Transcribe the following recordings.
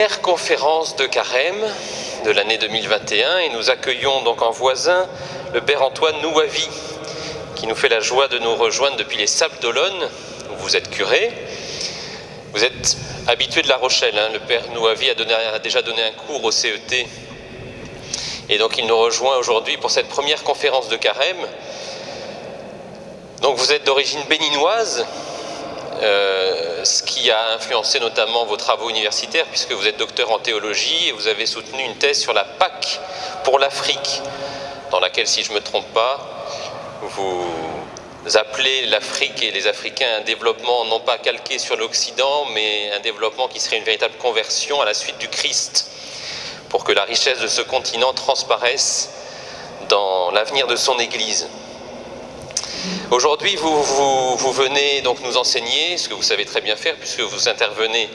Première conférence de Carême de l'année 2021 et nous accueillons donc en voisin le Père Antoine Nouavi qui nous fait la joie de nous rejoindre depuis les Sables d'Olonne où vous êtes curé. Vous êtes habitué de La Rochelle, hein. Le Père Nouavi a déjà donné un cours au CET et donc il nous rejoint aujourd'hui pour cette première conférence de Carême. Donc vous êtes d'origine béninoise, ce qui a influencé notamment vos travaux universitaires puisque vous êtes docteur en théologie et vous avez soutenu une thèse sur la Pâque pour l'Afrique, dans laquelle, si je ne me trompe pas, vous appelez l'Afrique et les Africains un développement non pas calqué sur l'Occident, mais un développement qui serait une véritable conversion à la suite du Christ, pour que la richesse de ce continent transparaisse dans l'avenir de son Église. Aujourd'hui, vous venez donc nous enseigner, ce que vous savez très bien faire, puisque vous intervenez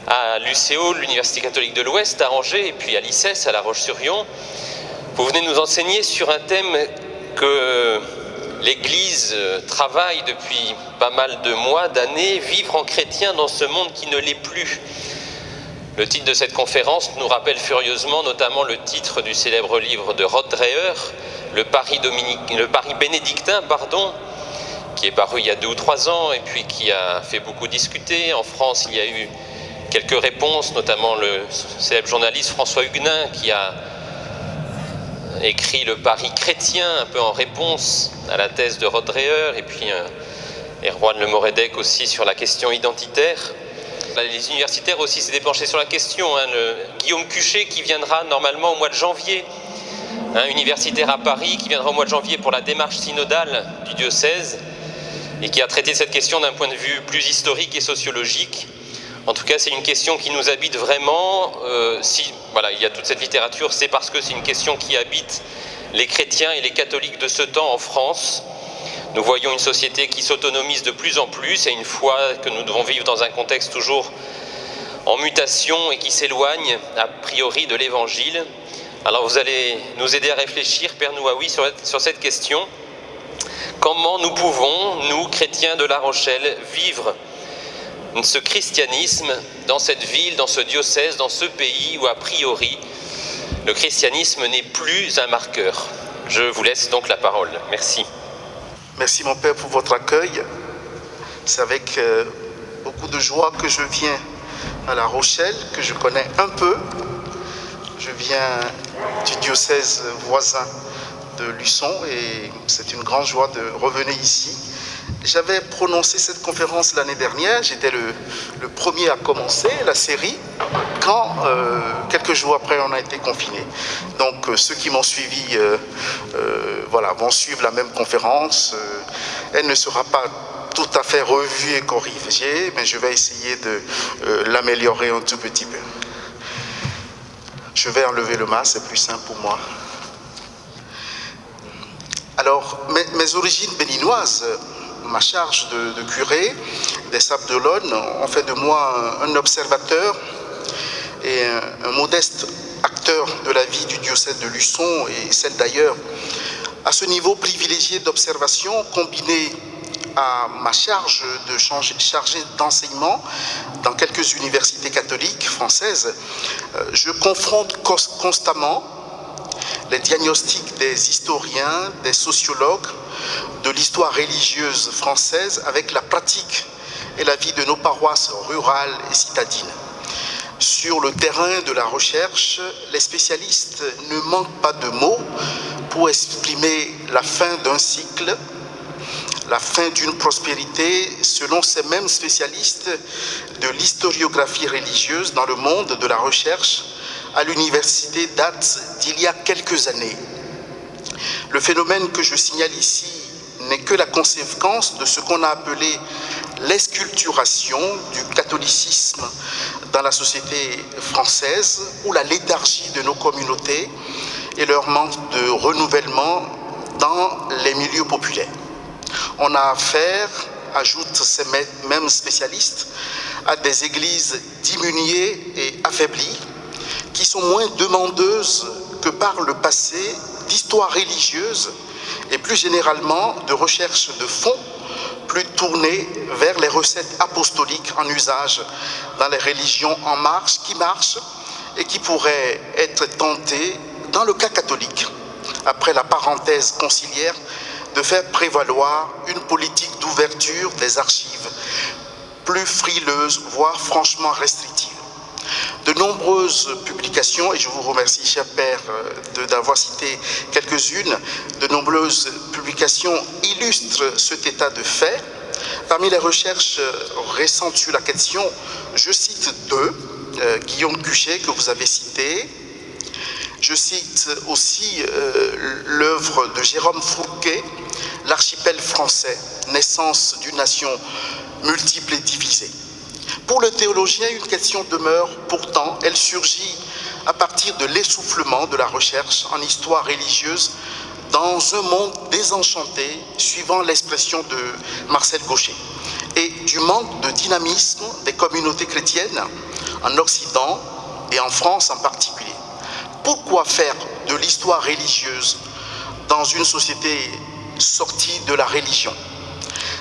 à l'UCO, l'Université catholique de l'Ouest, à Angers, et puis à l'ICES, à La Roche-sur-Yon. Vous venez nous enseigner sur un thème que l'Église travaille depuis pas mal de mois, d'années, vivre en chrétien dans ce monde qui ne l'est plus. Le titre de cette conférence nous rappelle furieusement notamment le titre du célèbre livre de Rod Dreher, le Paris bénédictin, qui est paru il y a 2 ou 3 ans et puis qui a fait beaucoup discuter. En France, il y a eu quelques réponses, notamment le célèbre journaliste François Huguenin qui a écrit le Paris chrétien, un peu en réponse à la thèse de Rod Dreher, et puis Erwan Le Moredec aussi sur la question identitaire. Les universitaires aussi s'étaient penchés sur la question, Guillaume Cuchet qui viendra normalement au mois de janvier, universitaire à Paris, qui viendra au mois de janvier pour la démarche synodale du diocèse et qui a traité cette question d'un point de vue plus historique et sociologique. En tout cas, c'est une question qui nous habite vraiment. Il y a toute cette littérature, c'est parce que c'est une question qui habite les chrétiens et les catholiques de ce temps en France. Nous voyons une société qui s'autonomise de plus en plus et une foi que nous devons vivre dans un contexte toujours en mutation et qui s'éloigne a priori de l'Évangile. Alors vous allez nous aider à réfléchir, Père Nouavi, sur cette question. Comment nous pouvons, nous, chrétiens de La Rochelle, vivre ce christianisme dans cette ville, dans ce diocèse, dans ce pays où, a priori, le christianisme n'est plus un marqueur? Je vous laisse donc la parole. Merci. Merci mon Père pour votre accueil. C'est avec beaucoup de joie que je viens à La Rochelle, que je connais un peu. Je viens du diocèse voisin de Luçon et c'est une grande joie de revenir ici. J'avais prononcé cette conférence l'année dernière, j'étais le premier à commencer la série, quand quelques jours après on a été confinés. Donc ceux qui m'ont suivi vont suivre la même conférence. Elle ne sera pas tout à fait revue et corrigée, mais je vais essayer de l'améliorer un tout petit peu. Je vais enlever le masque, c'est plus simple pour moi. Alors, mes origines béninoises, ma charge de curé des Sables d'Olonne ont fait de moi un observateur et un modeste acteur de la vie du diocèse de Luçon et celle d'ailleurs. À ce niveau privilégié d'observation, combiné à ma charge de chargé d'enseignement dans quelques universités catholiques françaises, je confronte constamment les diagnostics des historiens, des sociologues de l'histoire religieuse française avec la pratique et la vie de nos paroisses rurales et citadines. Sur le terrain de la recherche, les spécialistes ne manquent pas de mots pour exprimer la fin d'un cycle, la fin d'une prospérité, selon ces mêmes spécialistes de l'historiographie religieuse dans le monde de la recherche à l'université date d'il y a quelques années. Le phénomène que je signale ici n'est que la conséquence de ce qu'on a appelé l'esculturation du catholicisme dans la société française ou la léthargie de nos communautés et leur manque de renouvellement dans les milieux populaires. On a affaire, ajoutent ces mêmes spécialistes, à des églises diminuées et affaiblies qui sont moins demandeuses que par le passé d'histoire religieuse et plus généralement de recherche de fond plus tourné vers les recettes apostoliques en usage dans les religions en marche, qui marchent et qui pourraient être tentées dans le cas catholique, après la parenthèse conciliaire, de faire prévaloir une politique d'ouverture des archives plus frileuse, voire franchement restrictive. De nombreuses publications, et je vous remercie, cher Père, d'avoir cité quelques-unes, de nombreuses publications illustrent cet état de fait. Parmi les recherches récentes sur la question, je cite deux, Guillaume Cuchet, que vous avez cité. Je cite aussi l'œuvre de Jérôme Fourquet, L'archipel français, naissance d'une nation multiple et divisée. Pour le théologien, une question demeure, pourtant, elle surgit à partir de l'essoufflement de la recherche en histoire religieuse dans un monde désenchanté, suivant l'expression de Marcel Gauchet, et du manque de dynamisme des communautés chrétiennes en Occident et en France en particulier. Pourquoi faire de l'histoire religieuse dans une société sortie de la religion?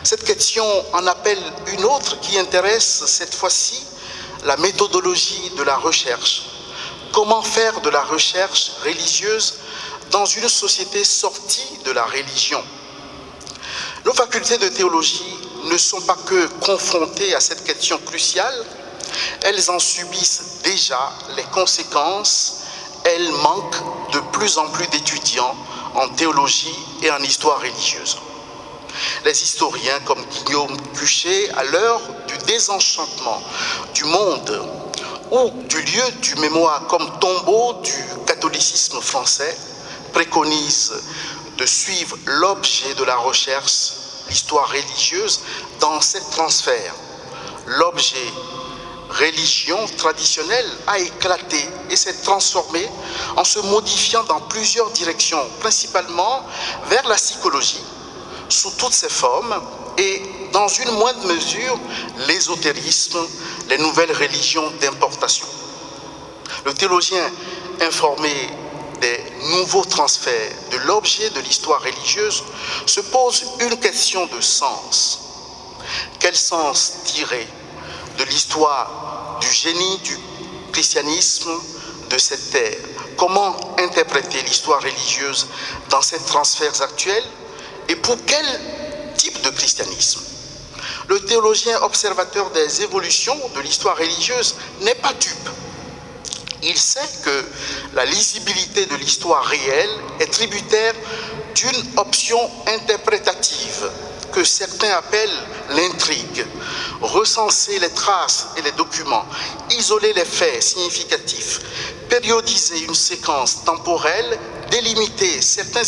Cette question en appelle une autre qui intéresse cette fois-ci la méthodologie de la recherche. Comment faire de la recherche religieuse dans une société sortie de la religion? Nos facultés de théologie ne sont pas que confrontées à cette question cruciale, elles en subissent déjà les conséquences. Elles manquent de plus en plus d'étudiants en théologie et en histoire religieuse. Les historiens comme Guillaume Cuchet, à l'heure du désenchantement du monde ou du lieu du mémoire comme tombeau du catholicisme français, préconisent de suivre l'objet de la recherche, l'histoire religieuse, dans ce transfert. L'objet religion traditionnelle a éclaté et s'est transformée en se modifiant dans plusieurs directions, principalement vers la psychologie, sous toutes ses formes, et dans une moindre mesure, l'ésotérisme, les nouvelles religions d'importation. Le théologien informé des nouveaux transferts de l'objet de l'histoire religieuse se pose une question de sens. Quel sens tirer de l'histoire du génie du christianisme de cette terre? Comment interpréter l'histoire religieuse dans ces transferts actuels et pour quel type de christianisme? Le théologien observateur des évolutions de l'histoire religieuse n'est pas dupe. Il sait que la lisibilité de l'histoire réelle est tributaire d'une option interprétative que certains appellent l'intrigue. Recenser les traces et les documents, isoler les faits significatifs, périodiser une séquence temporelle, délimiter certains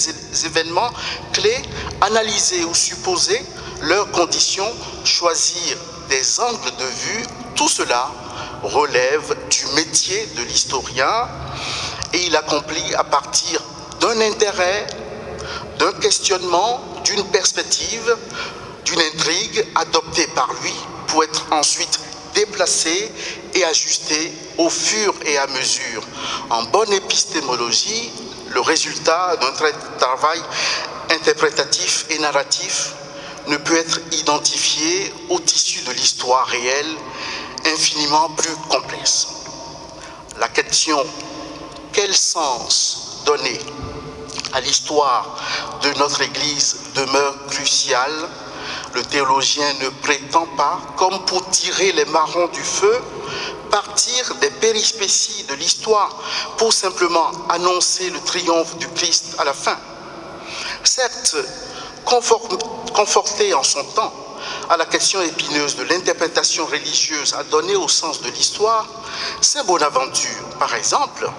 événements clés, analyser ou supposer leurs conditions, choisir des angles de vue, tout cela relève du métier de l'historien et il accomplit à partir d'un intérêt, d'un questionnement, d'une perspective, d'une intrigue adoptée par lui pour être ensuite déplacée et ajustée au fur et à mesure. En bonne épistémologie, le résultat d'un travail interprétatif et narratif ne peut être identifié au tissu de l'histoire réelle, infiniment plus complexe. La question « Quel sens donner à l'histoire de notre Église » demeure cruciale. Le théologien ne prétend pas, comme pour tirer les marrons du feu, partir des péripéties de l'histoire pour simplement annoncer le triomphe du Christ à la fin. Certes, conforté en son temps à la question épineuse de l'interprétation religieuse à donner au sens de l'histoire, saint Bonaventure, par exemple,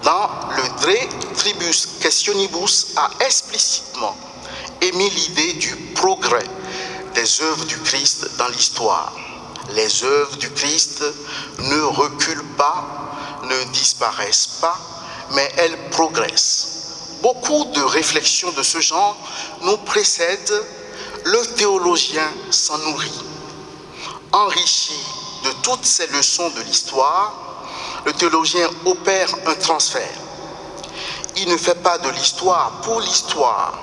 dans le De Tribus Questionibus, a explicitement émis l'idée du progrès des œuvres du Christ dans l'histoire. Les œuvres du Christ ne reculent pas, ne disparaissent pas, mais elles progressent. Beaucoup de réflexions de ce genre nous précèdent. Le théologien s'en nourrit. Enrichi de toutes ces leçons de l'histoire, le théologien opère un transfert. Il ne fait pas de l'histoire pour l'histoire.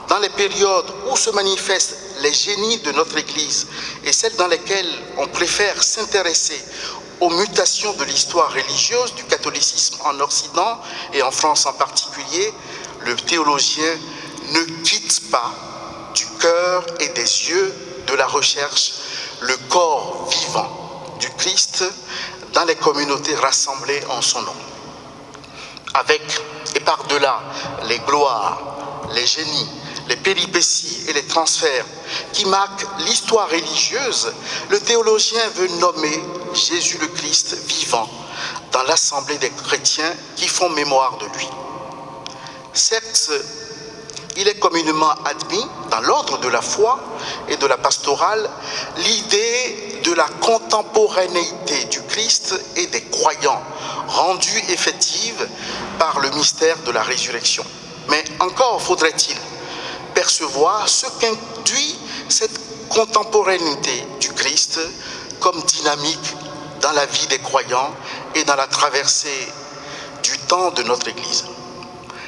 Dans les périodes où se manifeste les génies de notre Église et celles dans lesquelles on préfère s'intéresser aux mutations de l'histoire religieuse du catholicisme en Occident et en France en particulier, le théologien ne quitte pas du cœur et des yeux de la recherche le corps vivant du Christ dans les communautés rassemblées en son nom. Avec et par-delà les gloires, les génies, les péripéties et les transferts qui marquent l'histoire religieuse, le théologien veut nommer Jésus le Christ vivant dans l'assemblée des chrétiens qui font mémoire de lui. Certes, il est communément admis dans l'ordre de la foi et de la pastorale l'idée de la contemporanéité du Christ et des croyants rendue effective par le mystère de la résurrection. Mais encore faudrait-il percevoir ce qu'induit cette contemporanéité du Christ comme dynamique dans la vie des croyants et dans la traversée du temps de notre Église.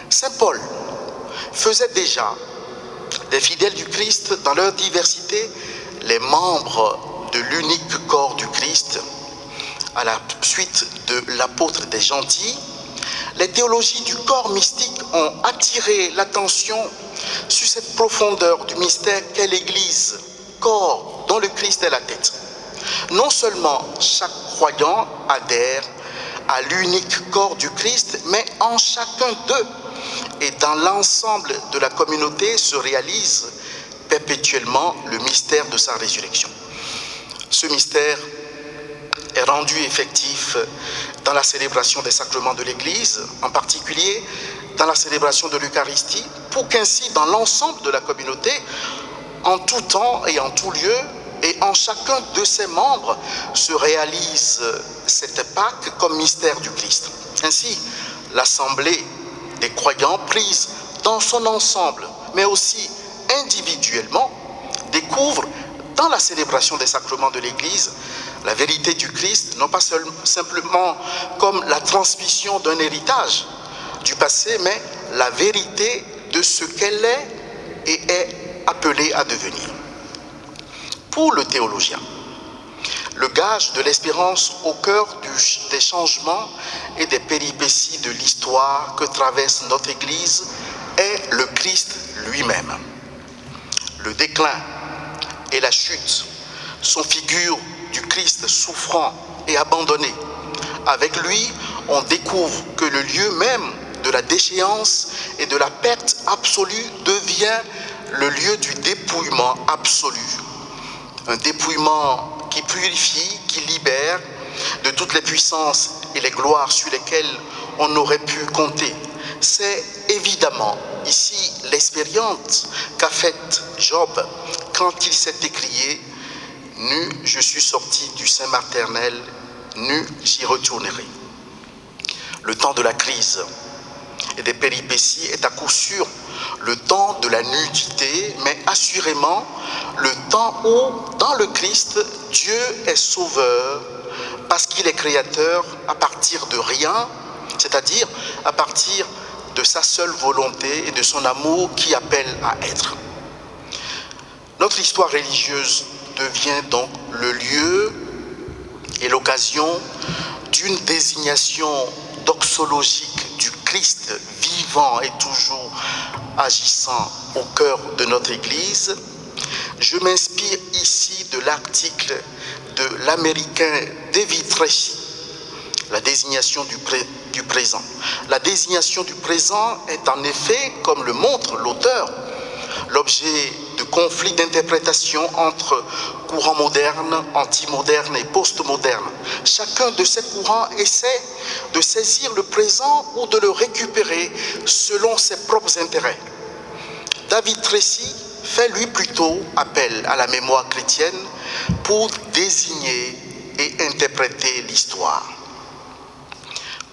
Saint Paul faisait déjà des fidèles du Christ dans leur diversité les membres de l'unique corps du Christ. À la suite de l'apôtre des gentils, les théologies du corps mystique ont attiré l'attention sur cette profondeur du mystère qu'est l'Église, corps dont le Christ est la tête. Non seulement chaque croyant adhère à l'unique corps du Christ, mais en chacun d'eux et dans l'ensemble de la communauté se réalise perpétuellement le mystère de sa résurrection. Ce mystère est rendu effectif dans la célébration des sacrements de l'Église, en particulier dans la célébration de l'Eucharistie, pour qu'ainsi dans l'ensemble de la communauté, en tout temps et en tout lieu, et en chacun de ses membres, se réalise cette Pâque comme mystère du Christ. Ainsi, l'assemblée des croyants prise dans son ensemble, mais aussi individuellement, découvre dans la célébration des sacrements de l'Église la vérité du Christ, non pas simplement comme la transmission d'un héritage du passé, mais la vérité de ce qu'elle est et est appelée à devenir. Pour le théologien, le gage de l'espérance au cœur des changements et des péripéties de l'histoire que traverse notre Église est le Christ lui-même. Le déclin et la chute sont figures du Christ souffrant et abandonné. Avec lui, on découvre que le lieu même de la déchéance et de la perte absolue devient le lieu du dépouillement absolu. Un dépouillement qui purifie, qui libère de toutes les puissances et les gloires sur lesquelles on aurait pu compter. C'est évidemment ici l'expérience qu'a faite Job quand il s'est écrié « Nu, je suis sorti du sein maternel, nu, j'y retournerai ». Le temps de la crise et des péripéties est à coup sûr le temps de la nudité, mais assurément le temps où, dans le Christ, Dieu est sauveur parce qu'il est créateur à partir de rien, c'est-à-dire à partir de sa seule volonté et de son amour qui appelle à être. Notre histoire religieuse devient donc le lieu et l'occasion d'une désignation doxologique du Christ vivant et toujours agissant au cœur de notre Église. Je m'inspire ici de l'article de l'Américain David Tracy, la désignation du présent. La désignation du présent est en effet, comme le montre l'auteur, l'objet de conflits d'interprétation entre courants modernes, antimodernes et postmodernes. Chacun de ces courants essaie de saisir le présent ou de le récupérer selon ses propres intérêts. David Tracy fait lui plutôt appel à la mémoire chrétienne pour désigner et interpréter l'histoire.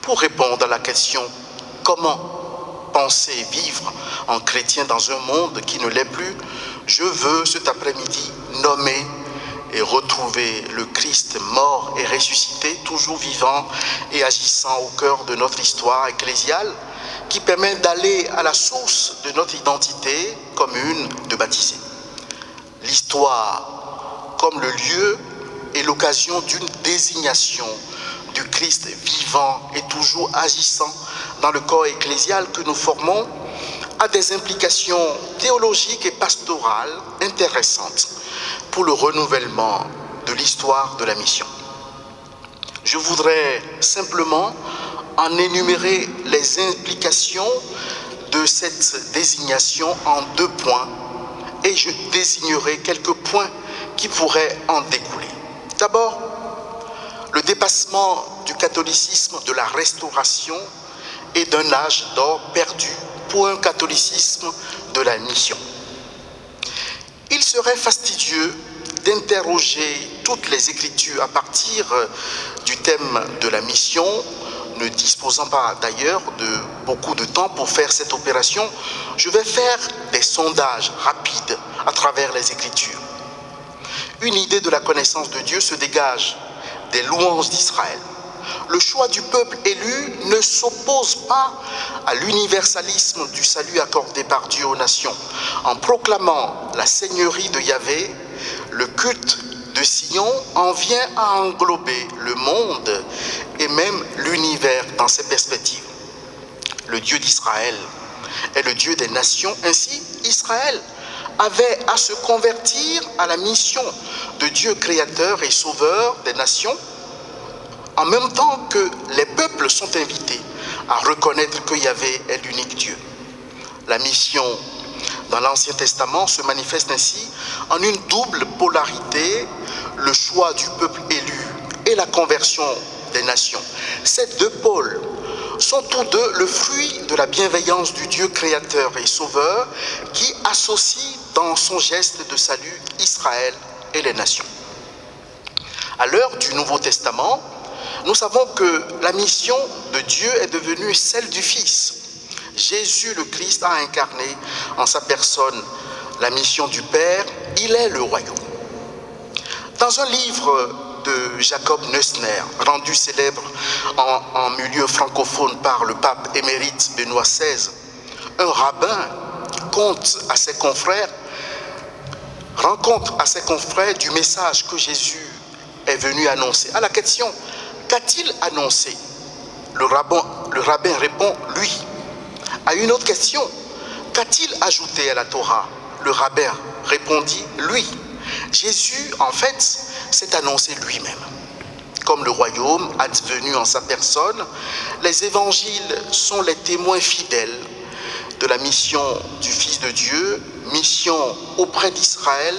Pour répondre à la question « Comment penser et vivre en chrétien dans un monde qui ne l'est plus », je veux cet après-midi nommer et retrouver le Christ mort et ressuscité, toujours vivant et agissant au cœur de notre histoire ecclésiale, qui permet d'aller à la source de notre identité commune de baptisé. l'histoire comme le lieu et l'occasion d'une désignation du Christ vivant et toujours agissant dans le corps ecclésial que nous formons, a des implications théologiques et pastorales intéressantes pour le renouvellement de l'histoire de la mission. Je voudrais simplement en énumérer les implications de cette désignation en 2 points et je désignerai quelques points qui pourraient en découler. D'abord, le dépassement du catholicisme de la Restauration et d'un âge d'or perdu pour un catholicisme de la mission. Il serait fastidieux d'interroger toutes les Écritures à partir du thème de la mission, ne disposant pas d'ailleurs de beaucoup de temps pour faire cette opération. Je vais faire des sondages rapides à travers les Écritures. Une idée de la connaissance de Dieu se dégage des louanges d'Israël. Le choix du peuple élu ne s'oppose pas à l'universalisme du salut accordé par Dieu aux nations. En proclamant la seigneurie de Yahvé, le culte de Sion en vient à englober le monde et même l'univers dans ses perspectives. Le Dieu d'Israël est le Dieu des nations. Ainsi, Israël avait à se convertir à la mission de Dieu créateur et sauveur des nations, en même temps que les peuples sont invités à reconnaître que Yahvé est l'unique Dieu. La mission dans l'Ancien Testament se manifeste ainsi en une double polarité, le choix du peuple élu et la conversion des nations. Ces 2 pôles sont tous deux le fruit de la bienveillance du Dieu créateur et sauveur qui associe dans son geste de salut Israël et les nations. À l'heure du Nouveau Testament, nous savons que la mission de Dieu est devenue celle du Fils. Jésus le Christ a incarné en sa personne la mission du Père, il est le royaume. Dans un livre de Jacob Neusner, rendu célèbre en milieu francophone par le pape émérite Benoît XVI, un rabbin rencontre à ses confrères du message que Jésus est venu annoncer. À la question « Qu'a-t-il annoncé ?» le rabbin répond « Lui ». À une autre question « Qu'a-t-il ajouté à la Torah ?» le rabbin répondit « Lui ». Jésus, en fait, s'est annoncé lui-même. Comme le royaume advenu en sa personne, les évangiles sont les témoins fidèles de la mission du Fils de Dieu, mission auprès d'Israël,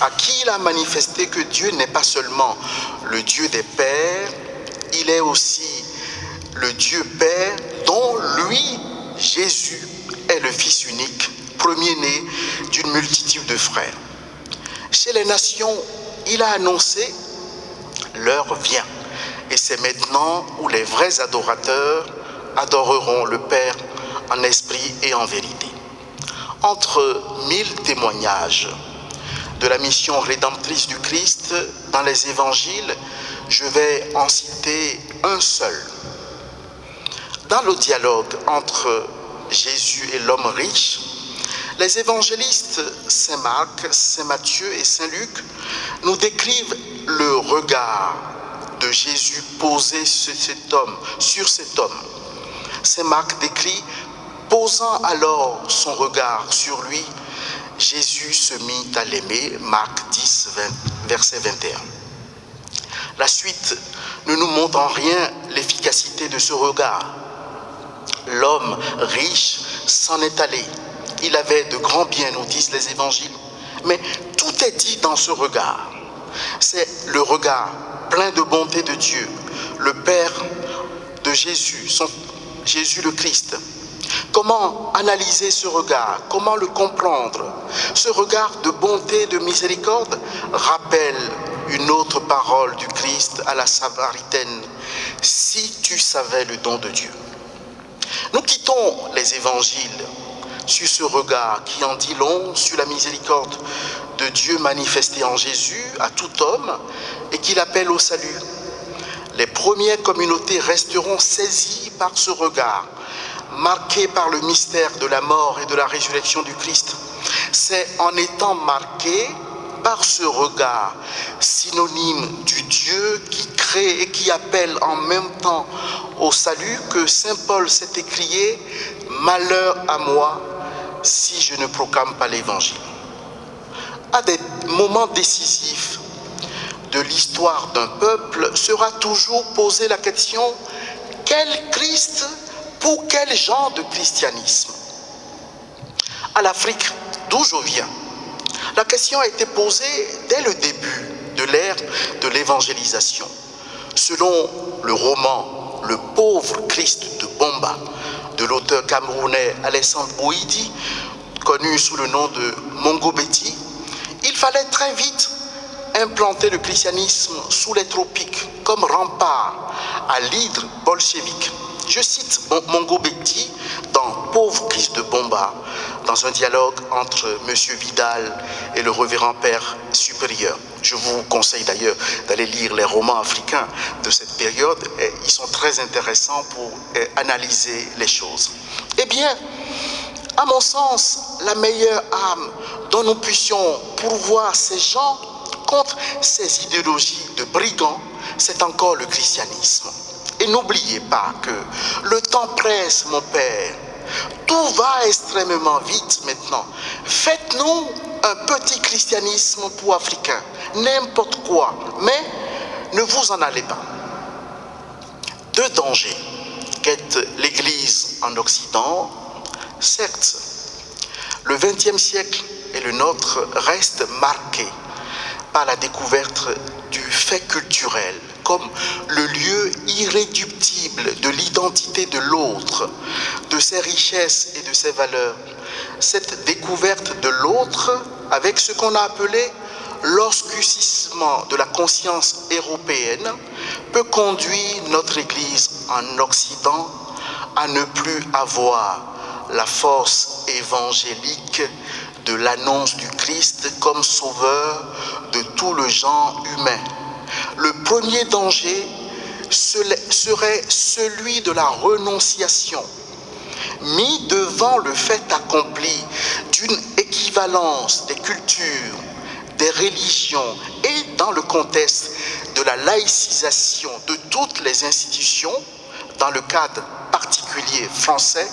à qui il a manifesté que Dieu n'est pas seulement le Dieu des pères, il est aussi le Dieu Père dont lui, Jésus, est le Fils unique, premier-né d'une multitude de frères. Chez les nations, il a annoncé « L'heure vient ». Et c'est maintenant où les vrais adorateurs adoreront le Père en esprit et en vérité. Entre 1000 témoignages de la mission rédemptrice du Christ dans les évangiles, je vais en citer un seul. Dans le dialogue entre Jésus et l'homme riche, les évangélistes Saint Marc, Saint Matthieu et Saint Luc nous décrivent le regard de Jésus posé sur cet homme. Saint Marc décrit « Posant alors son regard sur lui, Jésus se mit à l'aimer » Marc 10, verset 21. La suite ne nous montre en rien l'efficacité de ce regard. L'homme riche s'en est allé. Il avait de grands biens, nous disent les évangiles. Mais tout est dit dans ce regard. C'est le regard plein de bonté de Dieu, le Père de Jésus, Jésus le Christ. Comment analyser ce regard? Comment le comprendre? Ce regard de bonté et de miséricorde rappelle une autre parole du Christ à la Samaritaine. « Si tu savais le don de Dieu ». Nous quittons les évangiles sur ce regard qui en dit long sur la miséricorde de Dieu manifestée en Jésus à tout homme et qui l'appelle au salut. Les premières communautés resteront saisies par ce regard, marqué par le mystère de la mort et de la résurrection du Christ. C'est en étant marqué par ce regard synonyme du Dieu qui crée et qui appelle en même temps au salut que saint Paul s'est écrié « Malheur à moi si je ne proclame pas l'Évangile ». À des moments décisifs de l'histoire d'un peuple sera toujours posée la question « Quel Christ pour quel genre de christianisme ?» À l'Afrique, d'où je viens, la question a été posée dès le début de l'ère de l'évangélisation. Selon le roman « Le pauvre Christ de Bomba » de l'auteur camerounais Alessandre Bouidi, connu sous le nom de Mongo Betty, il fallait très vite implanter le christianisme sous les tropiques comme rempart à l'hydre bolchevique. Je cite Mongo Betty dans « Pauvre Christ de Bomba » dans un dialogue entre M. Vidal et le révérend Père supérieur. Je vous conseille d'ailleurs d'aller lire les romans africains de cette période. Ils sont très intéressants pour analyser les choses. Eh bien, à mon sens, la meilleure arme dont nous puissions pourvoir ces gens contre ces idéologies de brigands, c'est encore le christianisme. Et n'oubliez pas que le temps presse, mon père. Tout va extrêmement vite maintenant. Faites-nous un petit christianisme pour Africains, n'importe quoi, mais ne vous en allez pas. Deux dangers guettent l'Église en Occident. Certes, le XXe siècle et le nôtre restent marqués par la découverte du fait culturel comme le lieu irréductible de l'identité de l'autre, de ses richesses et de ses valeurs. Cette découverte de l'autre, avec ce qu'on a appelé l'oscurcissement de la conscience européenne, peut conduire notre Église en Occident à ne plus avoir la force évangélique de l'annonce du Christ comme sauveur de tout le genre humain. Le premier danger serait celui de la renonciation, mis devant le fait accompli d'une équivalence des cultures, des religions et dans le contexte de la laïcisation de toutes les institutions, dans le cadre particulier français,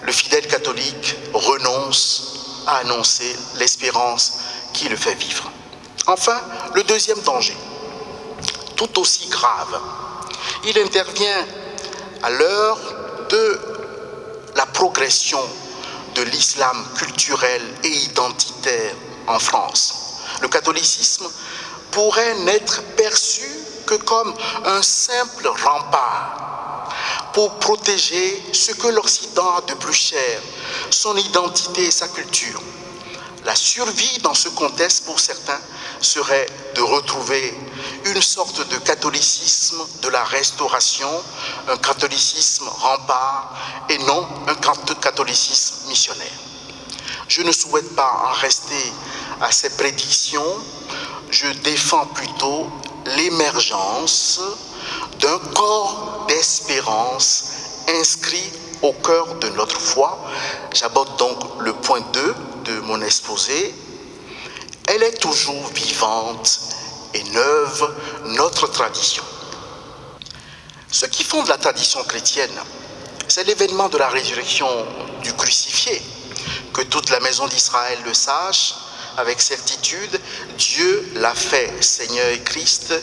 le fidèle catholique renonce à annoncer l'espérance qui le fait vivre. Enfin, le deuxième danger, tout aussi grave, il intervient à l'heure de la progression de l'islam culturel et identitaire en France. Le catholicisme pourrait n'être perçu que comme un simple rempart pour protéger ce que l'Occident a de plus cher, son identité et sa culture. La survie dans ce contexte, pour certains, serait de retrouver une sorte de catholicisme de la restauration, un catholicisme rempart et non un catholicisme missionnaire. Je ne souhaite pas en rester à ces prédictions, je défends plutôt l'émergence d'un corps d'espérance inscrit au cœur de notre foi. J'aborde donc le point 2 de mon exposé. Elle est toujours vivante et neuve, notre tradition. Ce qui fonde la tradition chrétienne, c'est l'événement de la résurrection du crucifié. Que toute la maison d'Israël le sache avec certitude, Dieu l'a fait Seigneur et Christ,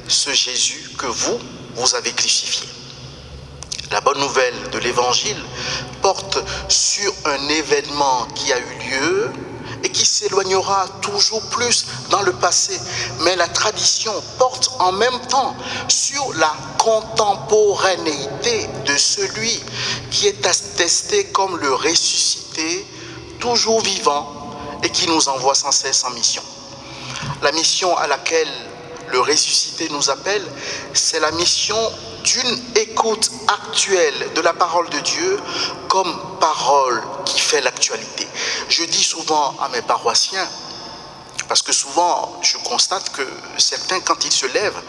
ce Jésus que vous avez crucifié. La bonne nouvelle de l'Évangile porte sur un événement qui a eu lieu et qui s'éloignera toujours plus dans le passé. Mais la tradition porte en même temps sur la contemporanéité de celui qui est attesté comme le ressuscité, toujours vivant et qui nous envoie sans cesse en mission. La mission à laquelle le ressuscité nous appelle, c'est la mission d'une écoute actuelle de la parole de Dieu comme parole qui fait l'actualité. Je dis souvent à mes paroissiens, parce que souvent je constate que certains, quand ils se lèvent,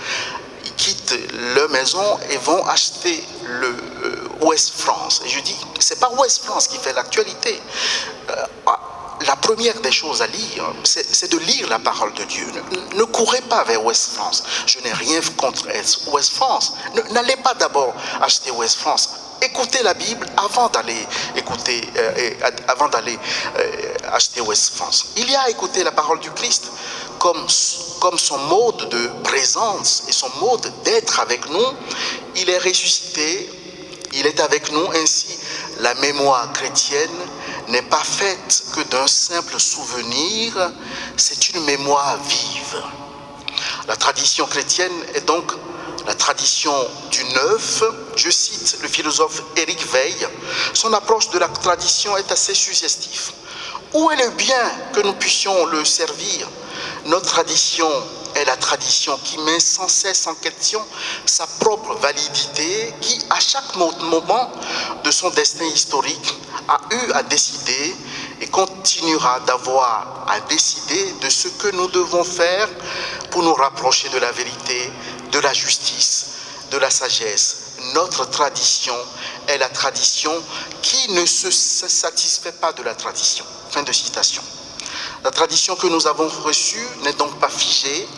ils quittent leur maison et vont acheter Ouest France. Et je dis, c'est pas Ouest France qui fait l'actualité. La première des choses à lire, c'est de lire la parole de Dieu. Ne courez pas vers Ouest France. Je n'ai rien contre Ouest France. N'allez pas d'abord acheter Ouest France. Écoutez la Bible avant d'aller acheter Ouest France. Il y a à écouter la parole du Christ comme son mode de présence et son mode d'être avec nous. Il est ressuscité, il est avec nous. Ainsi, la mémoire chrétienne n'est pas faite que d'un simple souvenir, c'est une mémoire vive. La tradition chrétienne est donc la tradition du neuf. Je cite le philosophe Éric Veil. Son approche de la tradition est assez suggestive. Où est le bien que nous puissions le servir? Notre tradition est la tradition qui met sans cesse en question sa propre validité, qui à chaque moment de son destin historique a eu à décider et continuera d'avoir à décider de ce que nous devons faire pour nous rapprocher de la vérité, de la justice, de la sagesse. Notre tradition est la tradition qui ne se satisfait pas de la tradition. Fin de citation. La tradition que nous avons reçue n'est donc pas figée.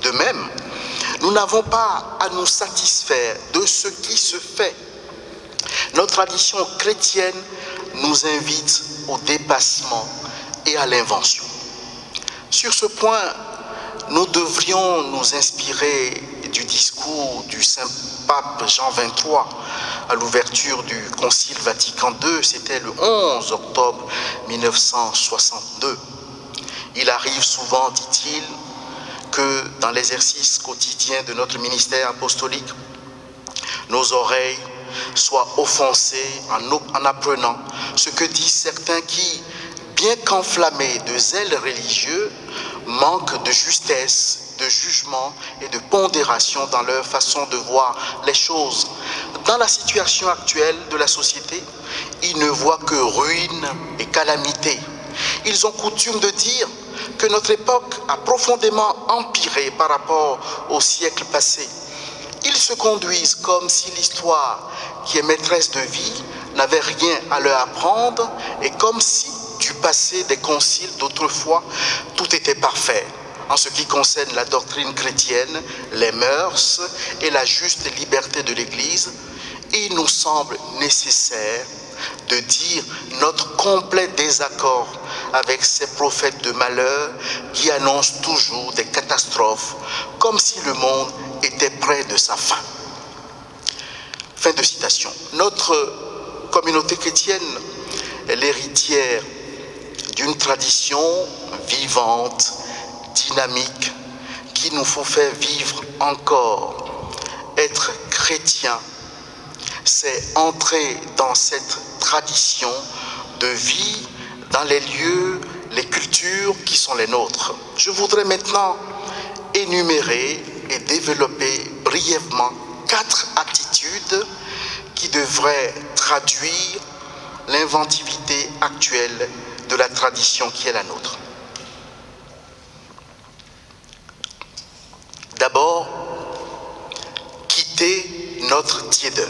De même, nous n'avons pas à nous satisfaire de ce qui se fait. Notre tradition chrétienne nous invite au dépassement et à l'invention. Sur ce point, nous devrions nous inspirer du discours du Saint-Pape Jean XXIII à l'ouverture du Concile Vatican II, c'était le 11 octobre 1962. Il arrive souvent, dit-il, que dans l'exercice quotidien de notre ministère apostolique, nos oreilles soient offensées en apprenant ce que disent certains qui, bien qu'enflammés de zèle religieux, manquent de justesse, de jugement et de pondération dans leur façon de voir les choses. Dans la situation actuelle de la société, ils ne voient que ruine et calamité. Ils ont coutume de dire que notre époque a profondément empiré par rapport au siècle passé. Ils se conduisent comme si l'histoire, qui est maîtresse de vie, n'avait rien à leur apprendre et comme si du passé des conciles d'autrefois, tout était parfait en ce qui concerne la doctrine chrétienne, les mœurs et la juste liberté de l'Église. Il nous semble nécessaire de dire notre complet désaccord avec ces prophètes de malheur qui annoncent toujours des catastrophes, comme si le monde était près de sa fin. Fin de citation. Notre communauté chrétienne est l'héritière d'une tradition vivante, dynamique, qu'il nous faut faire vivre encore. Être chrétien, c'est entrer dans cette tradition de vie, dans les lieux, les cultures qui sont les nôtres. Je voudrais maintenant énumérer et développer brièvement 4 attitudes qui devraient traduire l'inventivité actuelle de la tradition qui est la nôtre. D'abord, quitter notre tiédeur.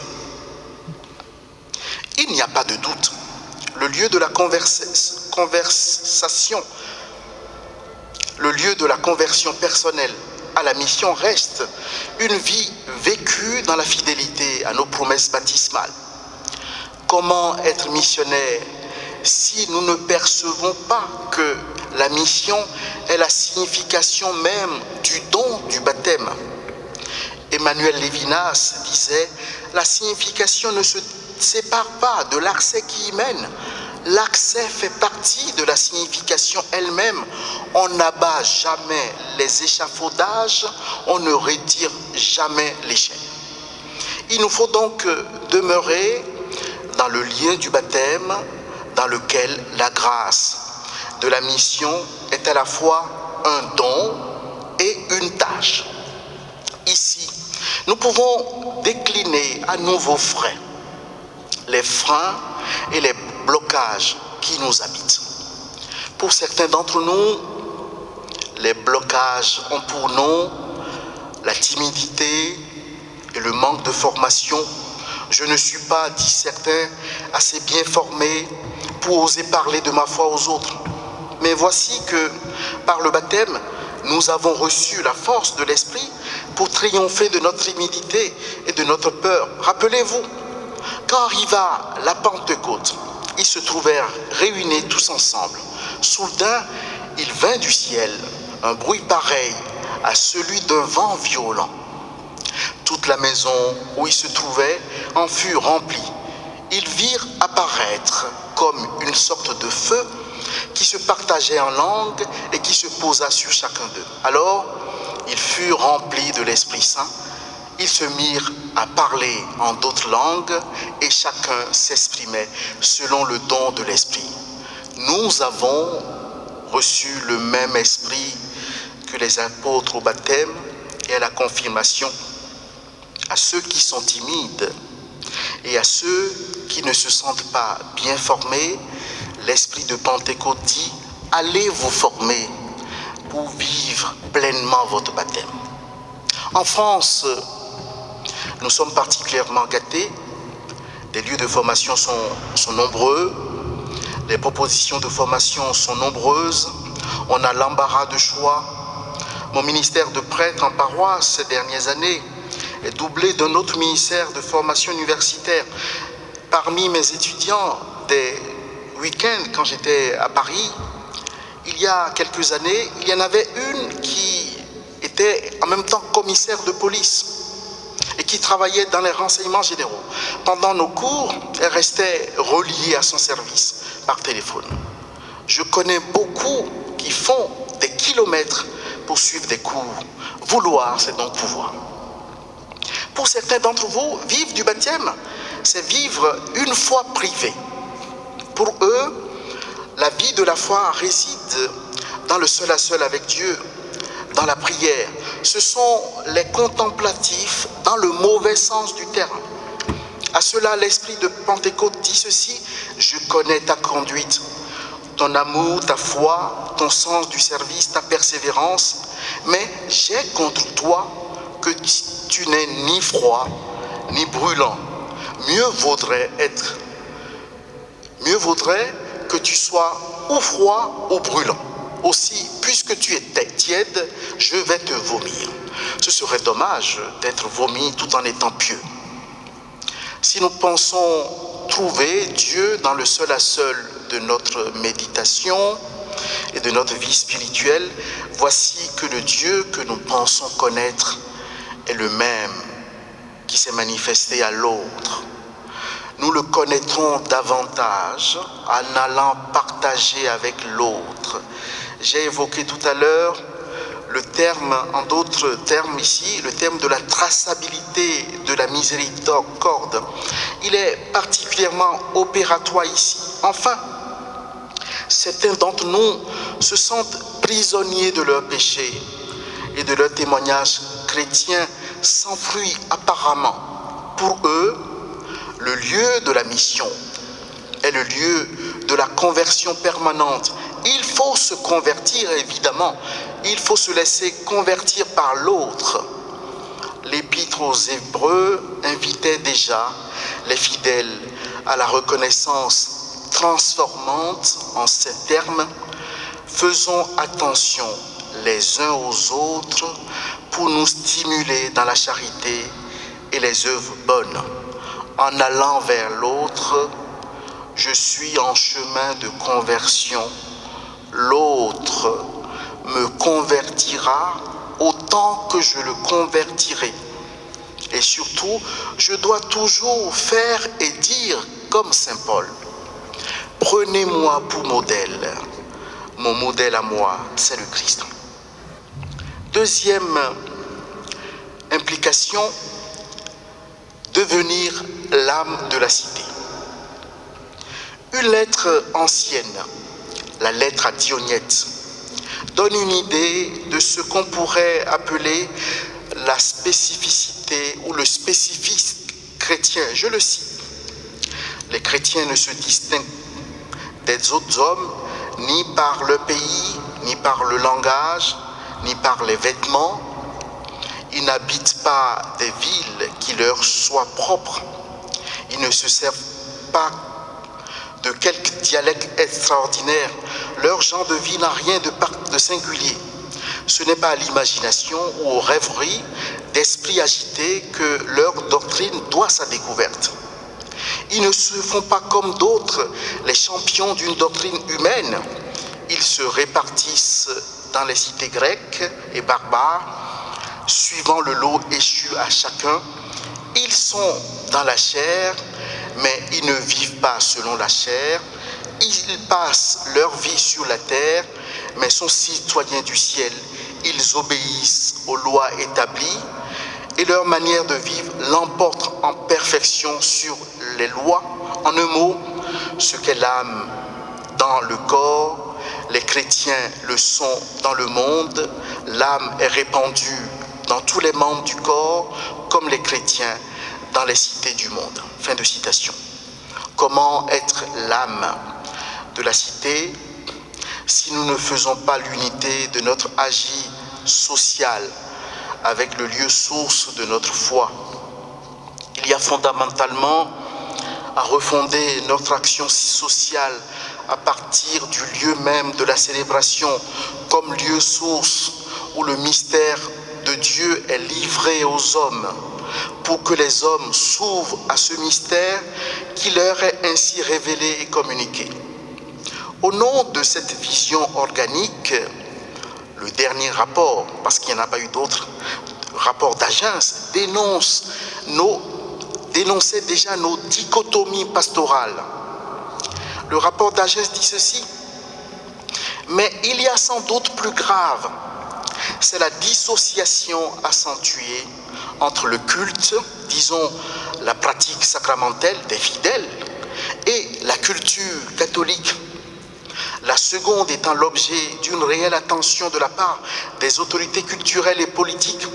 Il n'y a pas de doute. Le lieu de la conversation, le lieu de la conversion personnelle à la mission reste une vie vécue dans la fidélité à nos promesses baptismales. Comment être missionnaire si nous ne percevons pas que la mission est la signification même du don du baptême? Emmanuel Lévinas disait « La signification ne se sépare pas de l'accès qui y mène. L'accès fait partie de la signification elle-même. On n'abat jamais les échafaudages, on ne retire jamais les chaînes. » Il nous faut donc demeurer dans le lien du baptême, dans lequel la grâce de la mission est à la fois un don et une tâche. Ici, nous pouvons décliner à nouveaux les freins et les blocages qui nous habitent. Pour certains d'entre nous, les blocages ont pour nom la timidité et le manque de formation Je ne suis pas, disent certains, assez bien formé pour oser parler de ma foi aux autres. Mais voici que, par le baptême, nous avons reçu la force de l'Esprit pour triompher de notre timidité et de notre peur. Rappelez-vous, quand arriva la Pentecôte, ils se trouvèrent réunis tous ensemble. Soudain, il vint du ciel un bruit pareil à celui d'un vent violent. Toute la maison où ils se trouvaient en fut remplie. Ils virent apparaître comme une sorte de feu qui se partageait en langues et qui se posa sur chacun d'eux. Alors, ils furent remplis de l'Esprit Saint. Ils se mirent à parler en d'autres langues et chacun s'exprimait selon le don de l'Esprit. Nous avons reçu le même esprit que les apôtres au baptême et à la confirmation. À ceux qui sont timides et à ceux qui ne se sentent pas bien formés, l'esprit de Pentecôte dit « Allez vous former pour vivre pleinement votre baptême ». En France, nous sommes particulièrement gâtés. Les lieux de formation sont nombreux. Les propositions de formation sont nombreuses. On a l'embarras de choix. Mon ministère de prêtre en paroisse ces dernières années est doublé d'un autre ministère de formation universitaire. Parmi mes étudiants des week-ends, quand j'étais à Paris, il y a quelques années, il y en avait une qui était en même temps commissaire de police et qui travaillait dans les renseignements généraux. Pendant nos cours, elle restait reliée à son service par téléphone. Je connais beaucoup qui font des kilomètres pour suivre des cours. Vouloir, c'est donc pouvoir. Pour certains d'entre vous, vivre du baptême, c'est vivre une foi privée. Pour eux, la vie de la foi réside dans le seul à seul avec Dieu, dans la prière. Ce sont les contemplatifs dans le mauvais sens du terme. À cela, l'esprit de Pentecôte dit ceci: je connais ta conduite, ton amour, ta foi, ton sens du service, ta persévérance, mais j'ai contre toi que tu n'es ni froid, ni brûlant. Mieux vaudrait que tu sois ou froid ou brûlant. Aussi, puisque tu es tiède, je vais te vomir. Ce serait dommage d'être vomi tout en étant pieux. Si nous pensons trouver Dieu dans le seul à seul de notre méditation et de notre vie spirituelle, voici que le Dieu que nous pensons connaître est le même qui s'est manifesté à l'autre. Nous le connaîtrons davantage en allant partager avec l'autre. J'ai évoqué tout à l'heure le terme, en d'autres termes ici, le terme de la traçabilité de la miséricorde. Il est particulièrement opératoire ici. Enfin, certains d'entre nous se sentent prisonniers de leurs péchés et de leur témoignage chrétien sans fruit apparemment. Pour eux, le lieu de la mission est le lieu de la conversion permanente. Il faut se convertir, évidemment. Il faut se laisser convertir par l'autre. L'Épître aux Hébreux invitait déjà les fidèles à la reconnaissance transformante en ces termes: faisons attention les uns aux autres pour nous stimuler dans la charité et les œuvres bonnes. En allant vers l'autre, je suis en chemin de conversion. L'autre me convertira autant que je le convertirai. Et surtout, je dois toujours faire et dire comme saint Paul: prenez-moi pour modèle. Mon modèle à moi, c'est le Christ. Deuxième implication, devenir l'âme de la cité. Une lettre ancienne, la lettre à Dionyette, donne une idée de ce qu'on pourrait appeler la spécificité ou le spécifisme chrétien. Je le cite: les chrétiens ne se distinguent des autres hommes ni par le pays, ni par le langage, ni par les vêtements. Ils n'habitent pas des villes qui leur soient propres. Ils ne se servent pas de quelque dialecte extraordinaire. Leur genre de vie n'a rien de singulier. Ce n'est pas à l'imagination ou aux rêveries d'esprits agités que leur doctrine doit sa découverte. Ils ne se font pas comme d'autres, les champions d'une doctrine humaine. Ils se répartissent dans les cités grecques et barbares, suivant le lot échu à chacun. Ils sont dans la chair, mais ils ne vivent pas selon la chair. Ils passent leur vie sur la terre, mais sont citoyens du ciel. Ils obéissent aux lois établies et leur manière de vivre l'emporte en perfection sur les lois. En un mot, ce qu'est l'âme dans le corps, les chrétiens le sont dans le monde. L'âme est répandue dans tous les membres du corps, comme les chrétiens dans les cités du monde. Fin de citation. Comment être l'âme de la cité si nous ne faisons pas l'unité de notre agir social avec le lieu source de notre foi? Il y a fondamentalement à refonder notre action sociale à partir du lieu même de la célébration comme lieu source où le mystère de Dieu est livré aux hommes, pour que les hommes s'ouvrent à ce mystère qui leur est ainsi révélé et communiqué. Au nom de cette vision organique, le dernier rapport, parce qu'il n'y en a pas eu d'autres rapports d'Agens, dénonçait déjà nos dichotomies pastorales. Le rapport d'Agens dit ceci: mais il y a sans doute plus grave, c'est la dissociation accentuée entre le culte, disons la pratique sacramentelle des fidèles, et la culture catholique. La seconde étant l'objet d'une réelle attention de la part des autorités culturelles et politiques,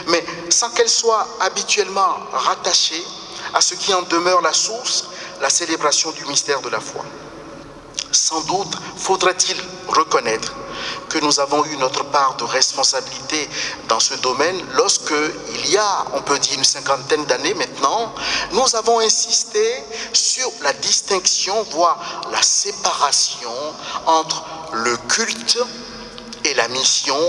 mais sans qu'elle soit habituellement rattachée à ce qui en demeure la source, la célébration du mystère de la foi. Sans doute faudrait-il reconnaître que nous avons eu notre part de responsabilité dans ce domaine lorsque, il y a, on peut dire, une cinquantaine d'années maintenant, nous avons insisté sur la distinction, voire la séparation entre le culte et la mission,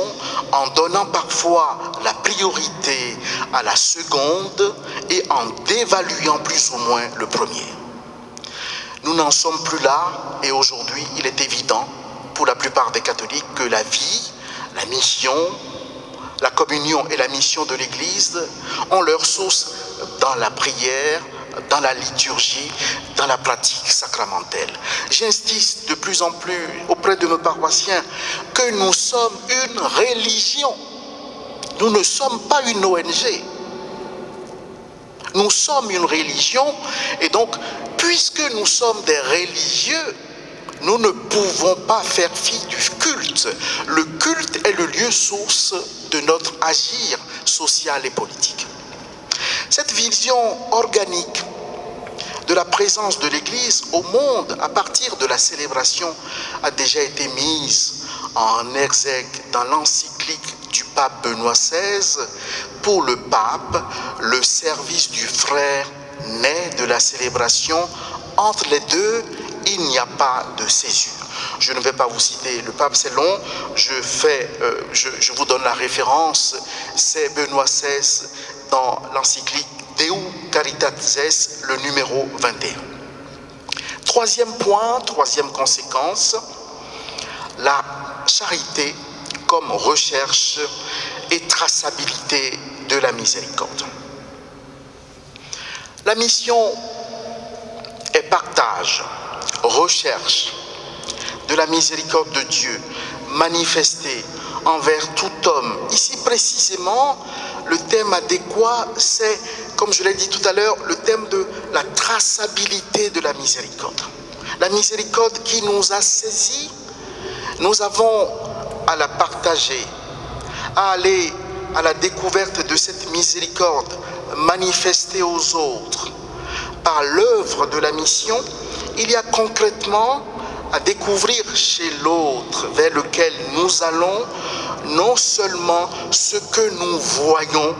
en donnant parfois la priorité à la seconde et en dévaluant plus ou moins le premier. Nous n'en sommes plus là et aujourd'hui, il est évident pour la plupart des catholiques que la vie, la mission, la communion et la mission de l'Église ont leur source dans la prière, dans la liturgie, dans la pratique sacramentelle. J'insiste de plus en plus auprès de mes paroissiens que nous sommes une religion. Nous ne sommes pas une ONG. Nous sommes une religion et donc, puisque nous sommes des religieux, nous ne pouvons pas faire fi du culte. Le culte est le lieu source de notre agir social et politique. Cette vision organique de la présence de l'Église au monde à partir de la célébration a déjà été mise en exergue dans l'encyclique du pape Benoît XVI. Pour le pape, le service du frère naît de la célébration. Entre les deux, il n'y a pas de césure. Je ne vais pas vous citer le pape, c'est long, je vous donne la référence, c'est Benoît XVI dans l'encyclique Deu Caritatis Est, le numéro 21. Troisième point, troisième conséquence, la charité comme recherche et traçabilité de la miséricorde. La mission est partage, recherche de la miséricorde de Dieu manifestée envers tout homme. Ici précisément, le thème adéquat, c'est, comme je l'ai dit tout à l'heure, le thème de la traçabilité de la miséricorde. La miséricorde qui nous a saisis, nous avons à la partager, à aller à la découverte de cette miséricorde manifestée aux autres. Par l'œuvre de la mission, il y a concrètement à découvrir chez l'autre vers lequel nous allons non seulement ce que nous voyons,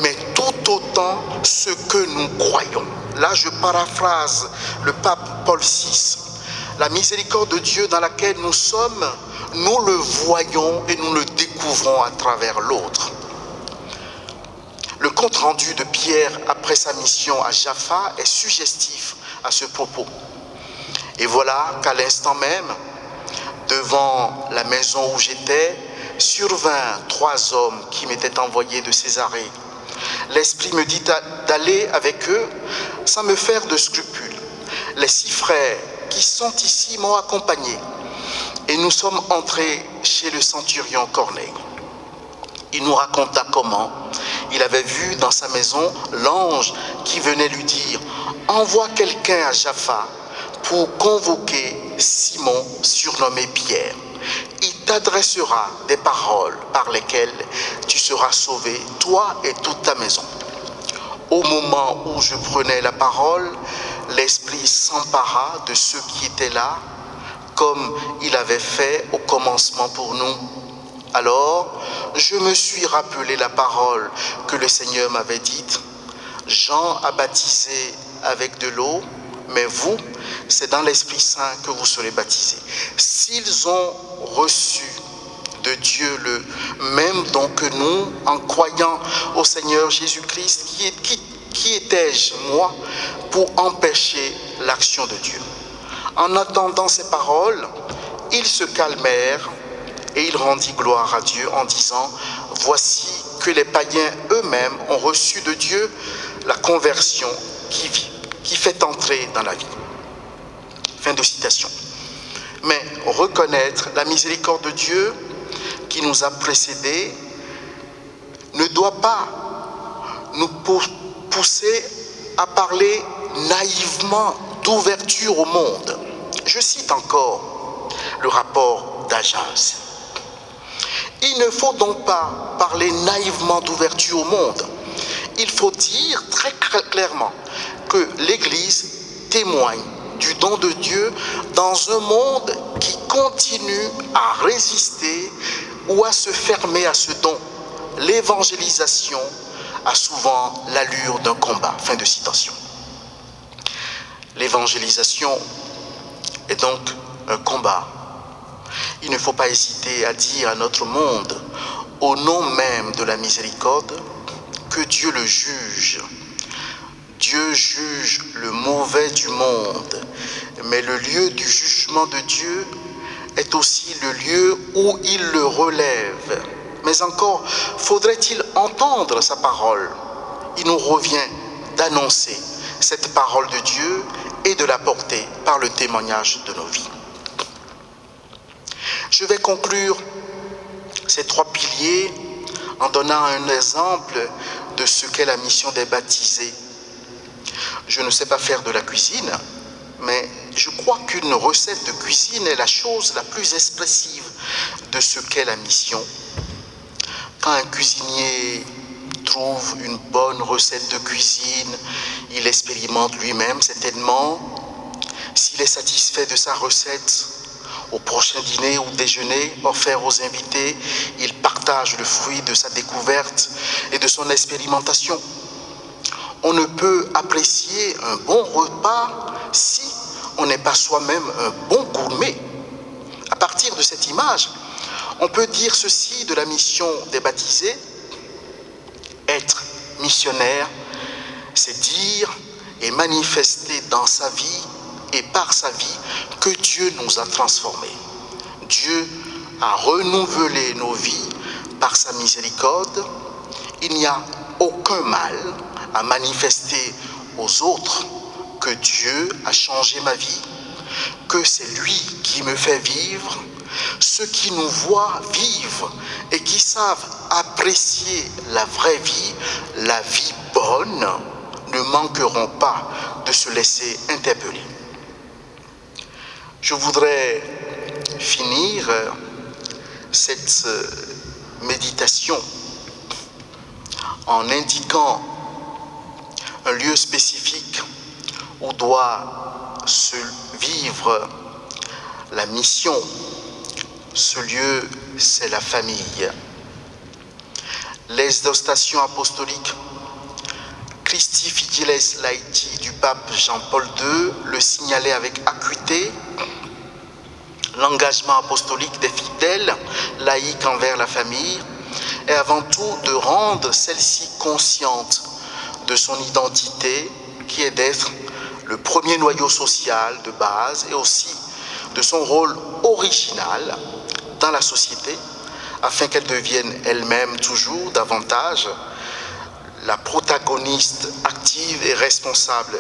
mais tout autant ce que nous croyons. là je paraphrase le pape Paul VI, la miséricorde de Dieu dans laquelle nous sommes, nous le voyons et nous le découvrons à travers l'autre. Le compte rendu de Pierre après sa mission à Jaffa est suggestif à ce propos. Et voilà qu'à l'instant même, devant la maison où j'étais, survinrent 3 hommes qui m'étaient envoyés de Césarée. L'Esprit me dit d'aller avec eux sans me faire de scrupules. Les 6 frères qui sont ici m'ont accompagné et nous sommes entrés chez le centurion Corneille. Il nous raconta comment il avait vu dans sa maison l'ange qui venait lui dire « Envoie quelqu'un à Jaffa pour convoquer Simon, surnommé Pierre. Il t'adressera des paroles par lesquelles tu seras sauvé, toi et toute ta maison. » Au moment où je prenais la parole, l'Esprit s'empara de ceux qui étaient là, comme il avait fait au commencement pour nous. Alors, je me suis rappelé la parole que le Seigneur m'avait dite. Jean a baptisé avec de l'eau, mais vous, c'est dans l'Esprit Saint que vous serez baptisés. S'ils ont reçu de Dieu le même don que nous, en croyant au Seigneur Jésus-Christ, qui étais-je, moi, pour empêcher l'action de Dieu? En entendant ces paroles, ils se calmèrent et il rendit gloire à Dieu en disant « Voici que les païens eux-mêmes ont reçu de Dieu la conversion qui fait entrer dans la vie. » Fin de citation. Mais reconnaître la miséricorde de Dieu qui nous a précédés ne doit pas nous pousser à parler naïvement d'ouverture au monde. Je cite encore le rapport d'Agens. Il ne faut donc pas parler naïvement d'ouverture au monde. Il faut dire très clairement que l'Église témoigne du don de Dieu dans un monde qui continue à résister ou à se fermer à ce don. L'évangélisation a souvent l'allure d'un combat. Fin de citation. L'évangélisation est donc un combat. Il ne faut pas hésiter à dire à notre monde, au nom même de la miséricorde, que Dieu le juge. Dieu juge le mauvais du monde, mais le lieu du jugement de Dieu est aussi le lieu où il le relève. Mais encore, faudrait-il entendre sa parole? Il nous revient d'annoncer cette parole de Dieu et de la porter par le témoignage de nos vies. Je vais conclure ces 3 piliers en donnant un exemple de ce qu'est la mission des baptisés. Je ne sais pas faire de la cuisine, mais je crois qu'une recette de cuisine est la chose la plus expressive de ce qu'est la mission. Quand un cuisinier trouve une bonne recette de cuisine, il expérimente lui-même certainement. S'il est satisfait de sa recette, au prochain dîner ou déjeuner offert aux invités, il partage le fruit de sa découverte et de son expérimentation. On ne peut apprécier un bon repas si on n'est pas soi-même un bon gourmet. À partir de cette image, on peut dire ceci de la mission des baptisés. Être missionnaire, c'est dire et manifester dans sa vie et par sa vie que Dieu nous a transformés. Dieu a renouvelé nos vies par sa miséricorde. Il n'y a aucun mal à manifester aux autres que Dieu a changé ma vie, que c'est lui qui me fait vivre. Ceux qui nous voient vivre et qui savent apprécier la vraie vie, la vie bonne, ne manqueront pas de se laisser interpeller. Je voudrais finir cette méditation en indiquant un lieu spécifique où doit se vivre la mission. Ce lieu, c'est la famille. L'exhortation apostolique. Christi Fideles Laïti du pape Jean-Paul II le signalait avec acuité. L'engagement apostolique des fidèles laïcs envers la famille est avant tout de rendre celle-ci consciente de son identité qui est d'être le premier noyau social de base et aussi de son rôle original dans la société afin qu'elle devienne elle-même toujours davantage la protagoniste active et responsable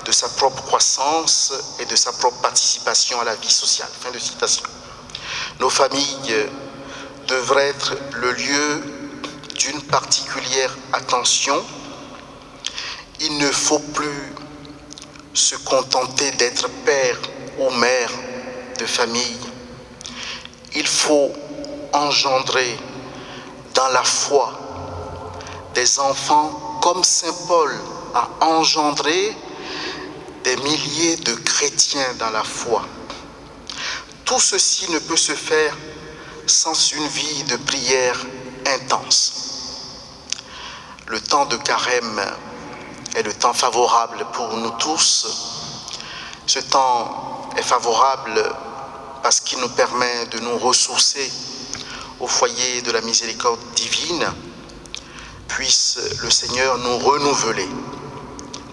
de sa propre croissance et de sa propre participation à la vie sociale. Fin de citation. Nos familles devraient être le lieu d'une particulière attention. Il ne faut plus se contenter d'être père ou mère de famille. Il faut engendrer dans la foi des enfants comme Saint Paul a engendré des milliers de chrétiens dans la foi. Tout ceci ne peut se faire sans une vie de prière intense. Le temps de carême est le temps favorable pour nous tous. Ce temps est favorable parce qu'il nous permet de nous ressourcer au foyer de la miséricorde divine. Puisse le Seigneur nous renouveler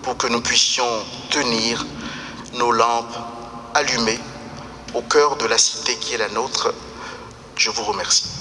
pour que nous puissions tenir nos lampes allumées au cœur de la cité qui est la nôtre. Je vous remercie.